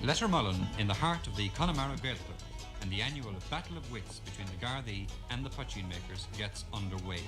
Lettermullen, in the heart of the Connemara Gaeltach, and the annual battle of wits between the Gardaí and the Poteen makers gets underway.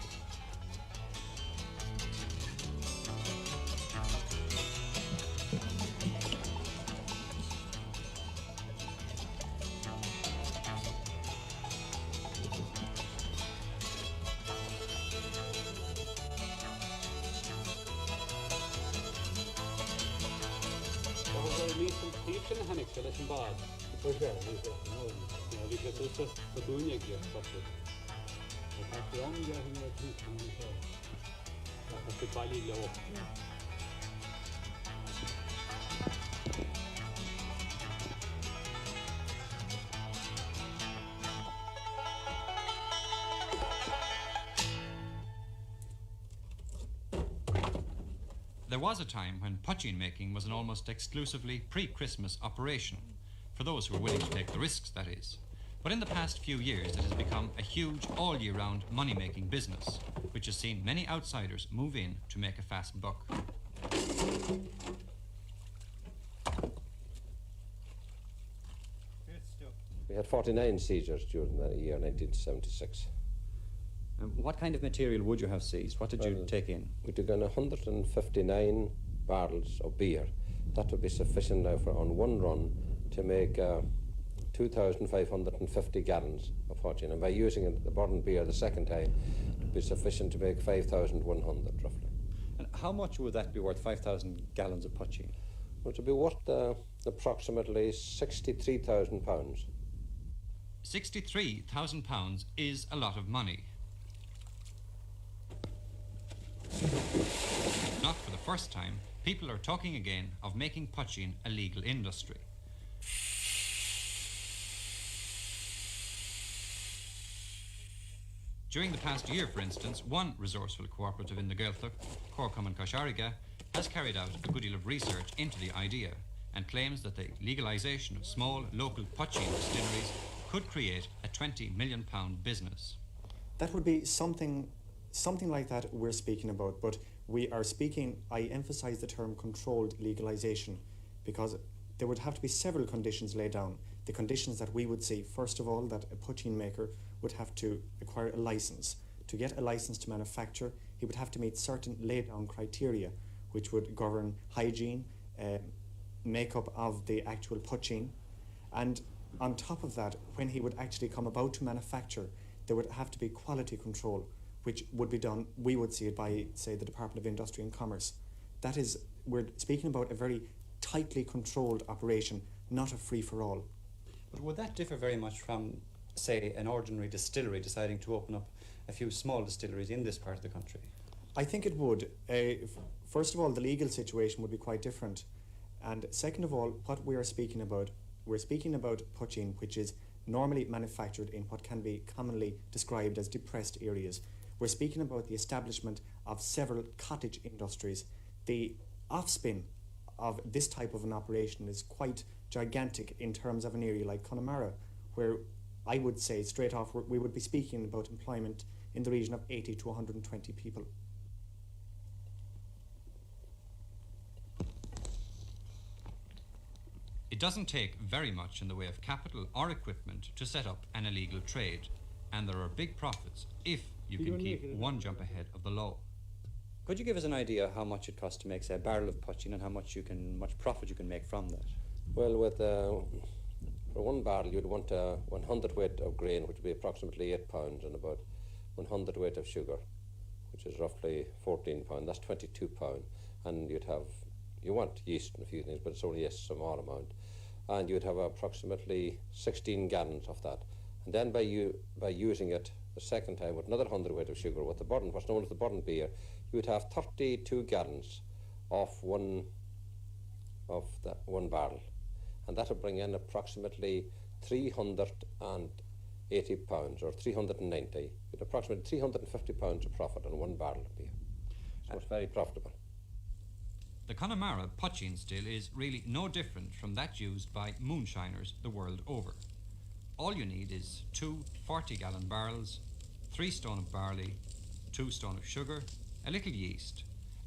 There was a time when Poteen making was an almost exclusively pre-Christmas operation, for those who were willing to take the risks, that is. But in the past few years, it has become a huge all-year-round money-making business, which has seen many outsiders move in to make a fast buck. We had 49 seizures during the year 1976. What kind of material would you have seized? What did you take in? We took in 159 barrels of beer. That would be sufficient now for, on one run, to make 2,550 gallons of Poteen. And by using the bottled beer the second time, it would be sufficient to make 5,100 roughly. And how much would that be worth, 5,000 gallons of Poteen? Well, it would be worth approximately £63,000. £63,000 is a lot of money. Not for the first time, people are talking again of making Poteen a legal industry. During the past year, for instance, one resourceful cooperative in the Gaeltach, Corcum Coshariga, has carried out a good deal of research into the idea and claims that the legalisation of small local Poteen distilleries could create a £20 million business. That would be something like that we're speaking about, but we are speaking, I emphasise the term controlled legalisation, because there would have to be several conditions laid down. The conditions that we would see, first of all, that a Poteen maker would have to acquire a licence. To get a licence to manufacture, he would have to meet certain laid down criteria, which would govern hygiene, makeup of the actual Poteen, and on top of that, when he would actually come about to manufacture, there would have to be quality control, which would be done, we would see it by, say, the Department of Industry and Commerce. That is, we're speaking about a very tightly controlled operation, not a free-for-all. But would that differ very much from, say, an ordinary distillery deciding to open up a few small distilleries in this part of the country? I think it would. First of all, the legal situation would be quite different. And second of all, what we are speaking about, we're speaking about Poteen, which is normally manufactured in what can be commonly described as depressed areas. We're speaking about the establishment of several cottage industries. The offspin of this type of an operation is quite gigantic in terms of an area like Connemara, where I would say straight off we would be speaking about employment in the region of 80 to 120 people. It doesn't take very much in the way of capital or equipment to set up an illegal trade, and there are big profits if you can keep one jump ahead of the law. Could you give us an idea how much it costs to make, say, a barrel of Poteen and how much profit you can make from that? Well, with for one barrel, you'd want 100 weight of grain, which would be approximately 8 pounds, and about 100 weight of sugar, which is roughly 14 pounds. That's 22 pounds, and you want yeast and a few things, but it's only a small amount, and you'd have approximately 16 gallons of that. And then by using it the second time with another 100 weight of sugar with the bottled, what's known as the bottled beer, you would have 32 gallons of that one barrel, and that would bring in approximately 380 pounds or 390, with approximately 350 pounds of profit on one barrel of beer. So it's very profitable. The Connemara Poteen still is really no different from that used by moonshiners the world over. All you need is 2 40-gallon barrels, 3 stone of barley, 2 stone of sugar, a little yeast,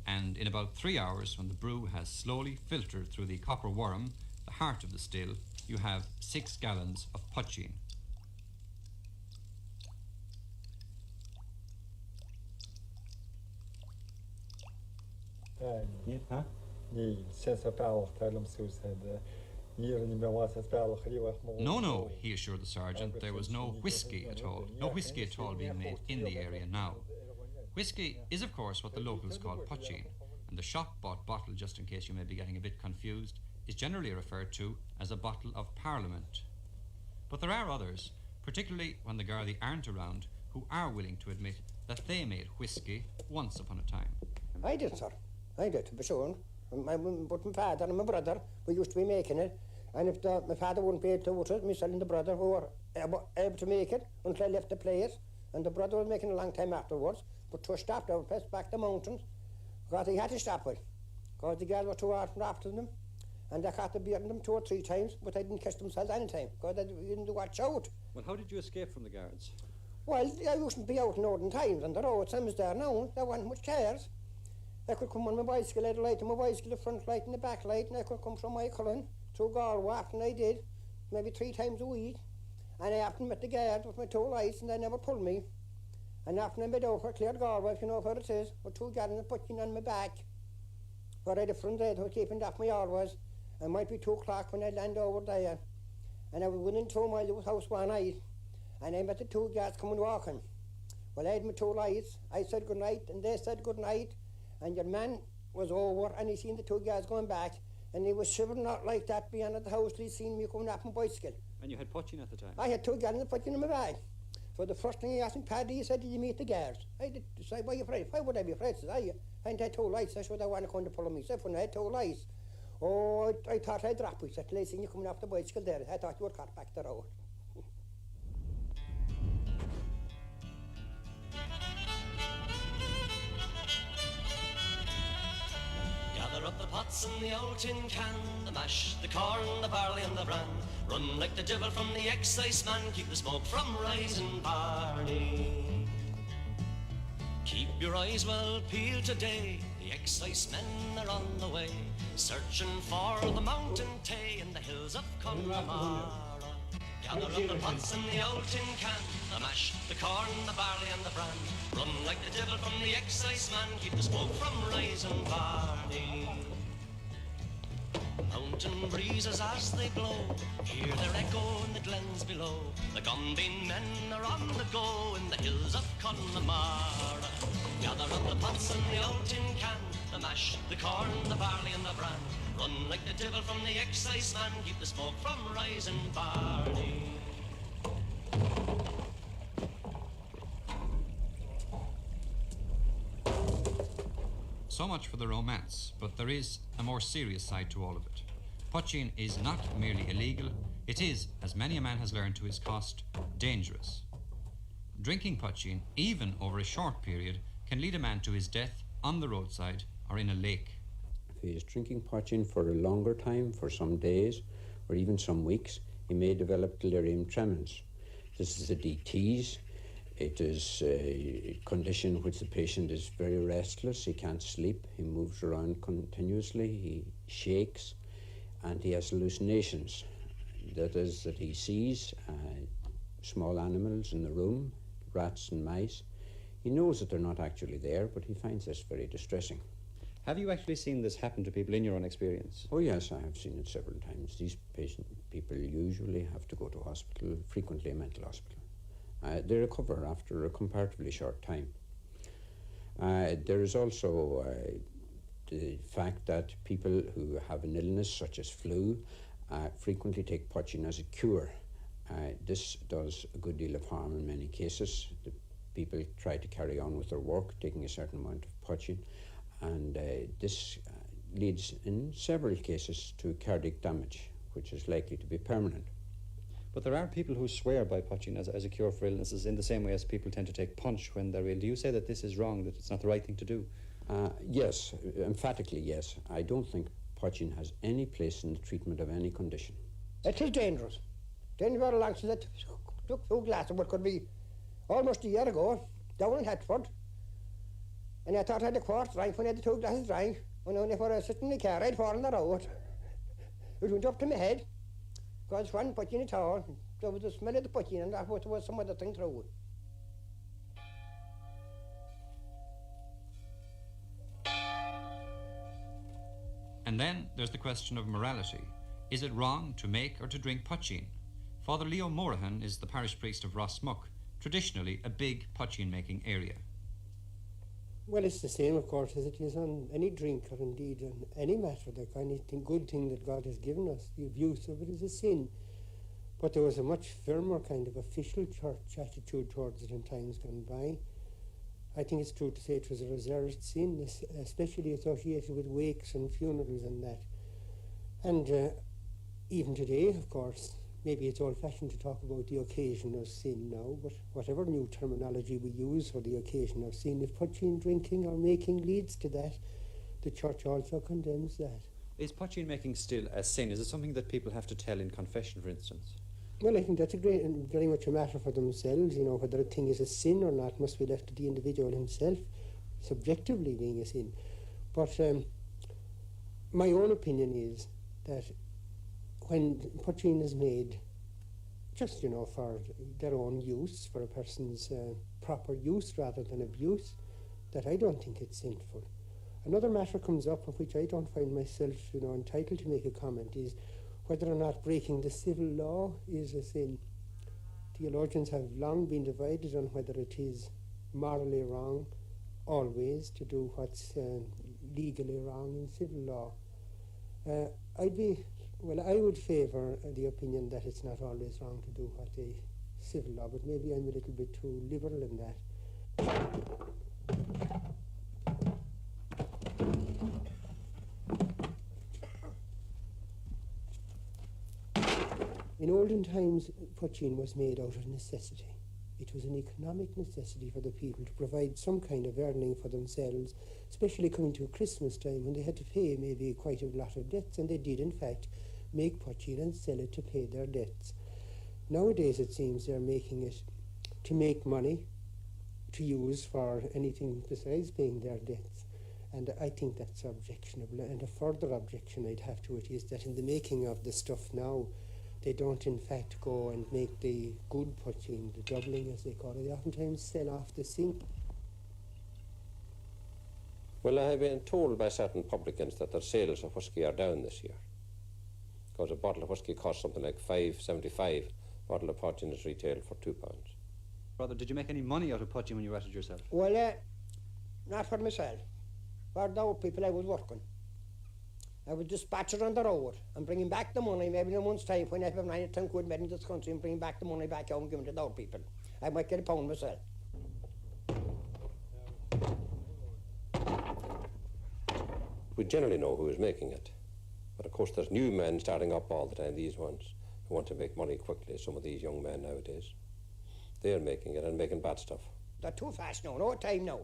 and in about 3 hours, when the brew has slowly filtered through the copper worm, the heart of the still, you have 6 gallons of Poteen. No, he assured the sergeant, there was no whiskey at all. No whiskey at all being made in the area now. Whiskey is, of course, what the locals call Poteen, and the shop-bought bottle, just in case you may be getting a bit confused, is generally referred to as a bottle of Parliament. But there are others, particularly when the Gardaí aren't around, who are willing to admit that they made whiskey once upon a time. I did, sir. I did, to be sure. But my father and my brother, we used to be making it, and if my father wouldn't be able to water it, myself and the brother who were able to make it until I left the place, and the brother was making it a long time afterwards, but to stop our place back the mountains, because he had to stop it, because the girls were too hard after them, and they had to beating them 2 or 3 times, but they didn't catch themselves any time, because they didn't watch out. Well, how did you escape from the guards? Well, I used to be out in olden times on the road, same as there now, there weren't much cars. I could come on my bicycle, I had a light on my bicycle, the front light and the back light, and I could come from my Cullen through Galway, and I did, maybe 3 times a week, and I often met the guard with my 2 lights, and they never pulled me. And often I made over cleared Galway, if you know where it is, with 2 gallons of Poteen on my back, where I had a front aid who was keeping off my always. It might be 2 o'clock when I land over there, and I was within 2 miles of his house one night, and I met the 2 guards coming walking. Well, I had my 2 lights, I said good night, and they said good night, and your man was over, and he seen the 2 guards going back, and he was shivering out like that behind the house till he seen me coming off my bicycle. And you had Poteen at the time? I had 2 gallons of Poteen in my bag. So the first thing he asked me, Paddy, he said, did you meet the guards? I did. He said, why are you afraid? Why would I be afraid? Says, I hadn't had 2 lights. I said, I want to come to pull me. He said, when I had 2 lights. Oh, I thought I'd drop you. He said, till I seen you coming off the bicycle there. I thought you were caught back the road. Gather up the pots and the old tin can, the mash, the corn, the barley and the bran. Run like the devil from the excise man, keep the smoke from rising Barney. Keep your eyes well peeled today, the excise men are on the way, searching for the mountain tay in the hills of Connemara. Gather up the pots and the old tin can, the mash, the corn, the barley and the bran. Run like the devil from the excise man, keep the smoke from rising Barney. Mountain breezes as they blow, hear their echo in the glens below. The Gumbean men are on the go in the hills of Connemara. Gather up the pots and the old tin can, the mash, the corn, the barley and the bran. Run like the devil from the excise man, keep the smoke from rising Barney. So much for the romance, but there is a more serious side to all of it. Poteen is not merely illegal, it is, as many a man has learned to his cost, dangerous. Drinking Poteen, even over a short period, can lead a man to his death on the roadside or in a lake. If he is drinking Poteen for a longer time, for some days, or even some weeks, he may develop delirium tremens. This is a DTs. It is a condition which the patient is very restless, he can't sleep, he moves around continuously, he shakes, and he has hallucinations. That is, that he sees small animals in the room, rats and mice. He knows that they're not actually there, but he finds this very distressing. Have you actually seen this happen to people in your own experience? Oh yes, I have seen it several times. These people usually have to go to hospital, frequently a mental hospital. They recover after a comparatively short time. There is also the fact that people who have an illness such as flu frequently take Poteen as a cure. This does a good deal of harm in many cases. The people try to carry on with their work taking a certain amount of Poteen, and this leads in several cases to cardiac damage, which is likely to be permanent. But there are people who swear by Poteen as a cure for illnesses in the same way as people tend to take punch when they're ill. Do you say that this is wrong, that it's not the right thing to do? Yes, emphatically yes. I don't think Poteen has any place in the treatment of any condition. It is dangerous. Dangerous along to that took 2 glasses of what could be almost a year ago, down in Hertford. And I thought I had a quart drank when I had the 2 glasses drank. And only for I was sitting in the car, I'd fallen the road. It went up to my head, because one poteen at all, there was the smell of the poteen, and I thought there was some other thing through it. And then there's the question of morality. Is it wrong to make or to drink poteen? Father Leo Morahan is the parish priest of Rossmuck, traditionally a big poteen making area. Well, it's the same, of course, as it is on any drink or indeed on any matter. Like anything, good thing that God has given us, the abuse of it is a sin. But there was a much firmer kind of official church attitude towards it in times gone by. I think it's true to say it was a reserved sin, especially associated with wakes and funerals and that. And even today, of course, maybe it's old-fashioned to talk about the occasion of sin now, but whatever new terminology we use for the occasion of sin, if poteen drinking or making leads to that, the church also condemns that. Is poteen making still a sin? Is it something that people have to tell in confession, for instance? Well, I think that's very much a matter for themselves, you know, whether a thing is a sin or not must be left to the individual himself, subjectively being a sin. But my own opinion is that when poteen is made just, you know, for their own use, for a person's proper use rather than abuse, that I don't think it's sinful. Another matter comes up of which I don't find myself, you know, entitled to make a comment is whether or not breaking the civil law is a sin. Theologians have long been divided on whether it is morally wrong always to do what's legally wrong in civil law. I would favour the opinion that it's not always wrong to do what a civil law, but maybe I'm a little bit too liberal in that. In olden times, poteen was made out of necessity. It was an economic necessity for the people to provide some kind of earning for themselves, especially coming to Christmas time when they had to pay maybe quite a lot of debts, and they did in fact make poteen and sell it to pay their debts. Nowadays it seems they're making it to make money to use for anything besides paying their debts, and I think that's objectionable. And a further objection I'd have to it is that in the making of the stuff now, they don't in fact go and make the good poteen, the doubling as they call it. They oftentimes sell off the sink. Well, I have been told by certain publicans that their sales of whisky are down this year, because a bottle of whisky costs something like $5.75. A bottle of poteen is retailed for £2. Brother, did you make any money out of poteen when you ratted yourself? Well, not for myself. For the old people I was working. I would dispatch it on the road and bringing back the money maybe in a month's time when I have 9 or 10 quid made in this country and bringing back the money back home and giving it to the old people. I might get a pound myself. We generally know who is making it, but of course there's new men starting up all the time, these ones who want to make money quickly. Some of these young men nowadays, they're making it and making bad stuff. They're too fast now, no time now.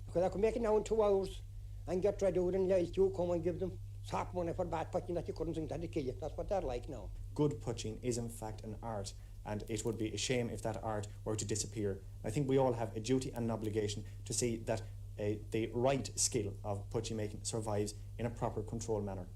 Because I could make it now in 2 hours and get ready with it and you come and give them top money for bad poteen that you couldn't think that'd kill you. That's what they're like now. Good poteen is in fact an art, and it would be a shame if that art were to disappear. I think we all have a duty and an obligation to see that the right skill of poteen making survives in a proper controlled manner.